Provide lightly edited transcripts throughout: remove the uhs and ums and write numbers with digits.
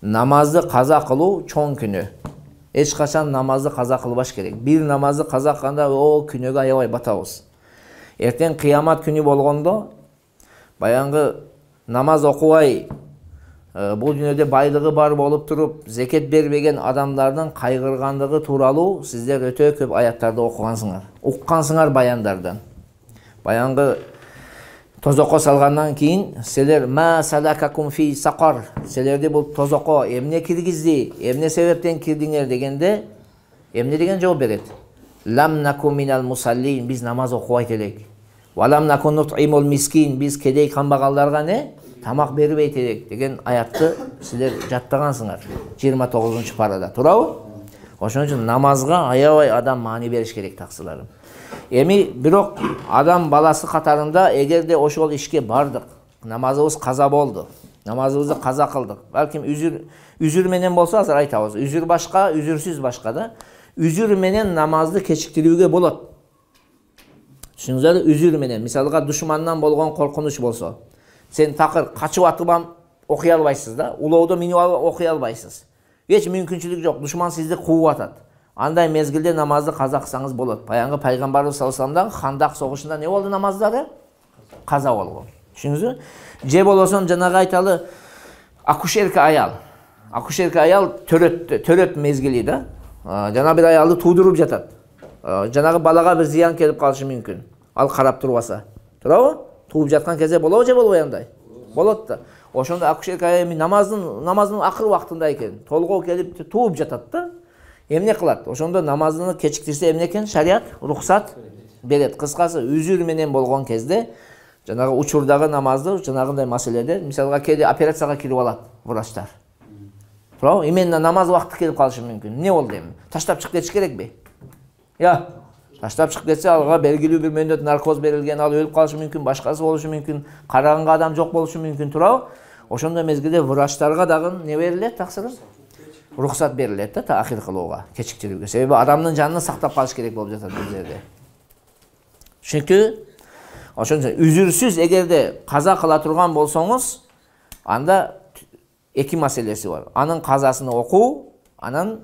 намазды каза кылуу чоң күнөө. Эч качан намазды каза кылбаш керек. Бир намазды каза кылганда о күнөөгө аябай батабыз. Эртең кыямат күнү болгондо баянгы намаз окубай бул дүйнөдө байлыгы бар болуп туруп зекет бербеген адамдардын кайгыргандыгы тууралуу сиздер өтө көп аяттарды окугансыңар, уккансыңар баяндардан. Баянгы тозокко салгандан кийин силер ма салакакум фи сакар, силерди бул тозокко эмне киргизди, эмне себептен кирдиңер дегенде эмне деген жооп берет? Лам накум минал мусаллин, биз намаз окубайт элек. Валам накун нут'имул мискин, биз кедей камбагалдарга не тамак бербейт элек деген аятты силер жаттагансыңар 29-парада, туурабы? Ошон үчүн намазга аябай адам маани бериш керек таксыларым. Эми бирок адам баласы катарында эгерде ошол ишке бардык, намазыбыз каза болду, намазыбызды каза кылдык. Балким үзүр менен болсо азыр айтабыз. Үзүр башка, үзүрсүз башка да. Үзүр менен намазды кечиктирүүгө болот. Түшүнүңүздөр, үзүр менен, мисалга душмандан болгон коркунуч болсо, сен такыр качып атып окуй албайсыз да, улоодо минип окуй албайсыз. Эч мүмкүнчүлүк жок, душман сизди кууп атат. Андай мезгилде намазды каза кылсаңыз болот. Баянгы пайгамбарыбыз саллаллаху алейхи вассалам Хандак согушунда не болду намаздары? Каза болгон. Түшүнүңүзбү? Же болосо жанагы айталы акушерка аял. Акушерка аял төрөт мезгили да. Жана бир аялды туудуруп жатат. Жанагы балага бир зыян келип калышы мүмкүн. Ал карап турбаса. Туурабы? Тууп жаткан кезде болобу же болбой андай? Болот да. Ошондо акушерка аял намаздын акыр убактында экен. Толгоо келип тууп жатат да. Эмне кылат? Ошондо намазды кечиктирсе эмне экен? Шарият рухсат берет. Кыскасы, үзүр менен болгон кезде жанагы учурдагы намазды жанагындай маселеде, мисалга кээде операцияга кирип алат врачтар. Туурабы? Именно намаз убакыты келип калышы мүмкүн. Эмне болду эми? Таштап чыгып кетиш керекпи? Таштап чыгып кетсе алга белгилүү бир мөөнөт наркоз берилген, ал өлүп калышы мүмкүн, башкасы болушу мүмкүн, караганга адам жок болушу мүмкүн, туурабы? Ошондой мезгилде врачтарга дагы не берилет, таксырым? Рухсат берилет да таахир кылууга, кечиктирүүгө. Себеби адамдын жанын сактап калыш керек болуп жатат бул жерде. Чүнкү ошончо үзүрсүз эгерде каза кыла турган болсоңуз, анда эки маселеси бар. Анын казасын окуу, анан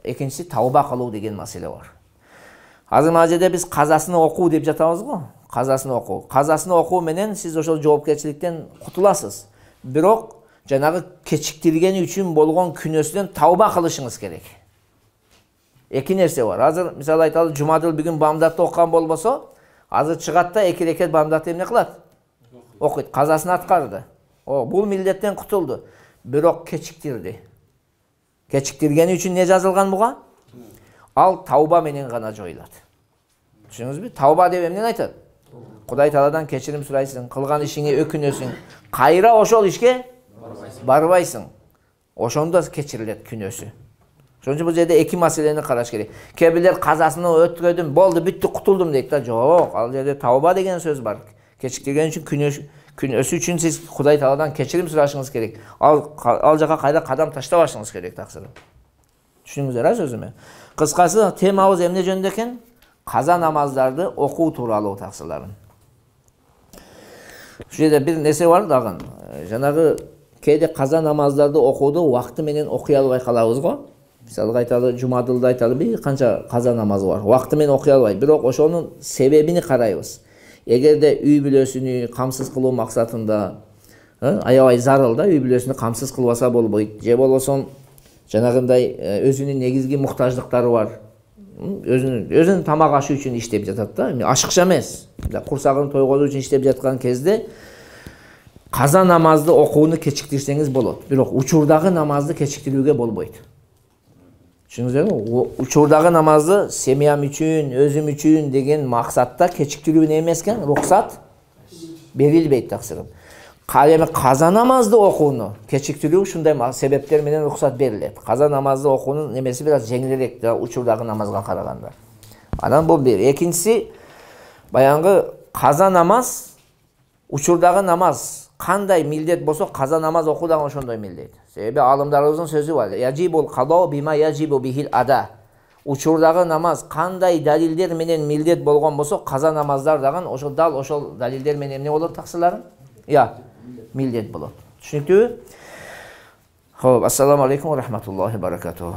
экинчиси тауба кылуу деген маселе бар. Азыр мына жерде биз казасын окуу деп жатабыз го. Казасын окуу. Казасын окуу менен сиз ошол жоопкерчиликтен кутуласыз. Бирок жанагы кечиктиргени үчүн болгон күнөөсүнөн тауба кылышыңыз керек. Эки нерсе бар. Азыр мисалы айталы жумадыл бүгүн бамдатты оккан болбосо, азыр чыгат да эки рекет бамдатты эмне кылат? Окуйт, казасын аткарды. Бул милдеттен кутулду. Бирок кечиктирди. Кечиктиргени үчүн не жазылган буга? Ал тауба менен гана жоюлат. Түшүнүңүзбү? Тауба деп эмнени айтат? Кудай Тааладан кечирим сурайсың, кылган ишиңе өкүнөсүң, кайра ошол ишке барбайсың. Ошондо кечирилет күнөөсү. Ошон үчүн бул жерде эки маселени караш керек. Кээ бирлер казасын өткөрдүм, болду, бүттү, кутулдум дейт да. Жок, ал жерде тауба деген сөз бар. Кечиктирген үчүн күнөөсү үчүн сиз Кудай Тааладан кечирим сурашыңыз керек. Ал жака кайра кадам таштабашыңыз керек таксырым. Түшүндүңүздөр сөзүмө? Кыскасы темабыз эмне жөнүндө экен? Каза намаздарды окуу тууралуу таксыларым. Ушул жерде бир нерсе бар дагы. Жанагы кээде каза намаздарды окууду убакыты менен окуй албай калабыз го. Мисалга айталы жумадылда айталы бир канча каза намазы бар. Убакыты менен окуй албайт. Бирок ошонун себебини карайбыз. Эгерде үй бүлөсүнү камсыз кылуу максатында аябай зарыл да, үй бүлөсүнү камсыз кылбаса болбойт. Же болбосо жанагындай өзүнүн негизги муктаждыктары бар. Өзүнүн тамак ашы үчүн иштеп жатат да. Ашыкча эмес. Курсагын тойгозуу үчүн иштеп жаткан кезде каза намазды окууну кечиктирсеңиз болот. Бирок учурдагы намазды кечиктирүүгө болбойт. Түшүндүңүзбү? Учурдагы намазды семьям үчүн, өзүм үчүн деген максатта кечиктирүү не эмес экен? Рухсат берилбейт таксырым. Эми каза намазды окууну кечиктирүү ушундай себептер менен рухсат берилет. Каза намазды окуунун немеси бир аз жеңилирээк да учурдагы намазга караганда. Анан бул бир. Экинчиси баянгы каза намаз, учурдагы намаз кандай милдет болсо каза намаз окуу дагы ошондой милдет. Себеби алымдарыбыздын сөзү бар. Яжибул кадо бима яжибу бихил ада. Учурдагы намаз кандай далилдер менен милдет болгон болсо, каза намаздар дагы ошол дал ошол далилдер менен эмне болот таксыларым? Милдет болот. Түшүнүктүүбү? Xo'p, assalomu alaykum va rahmatullohi va barakatuh.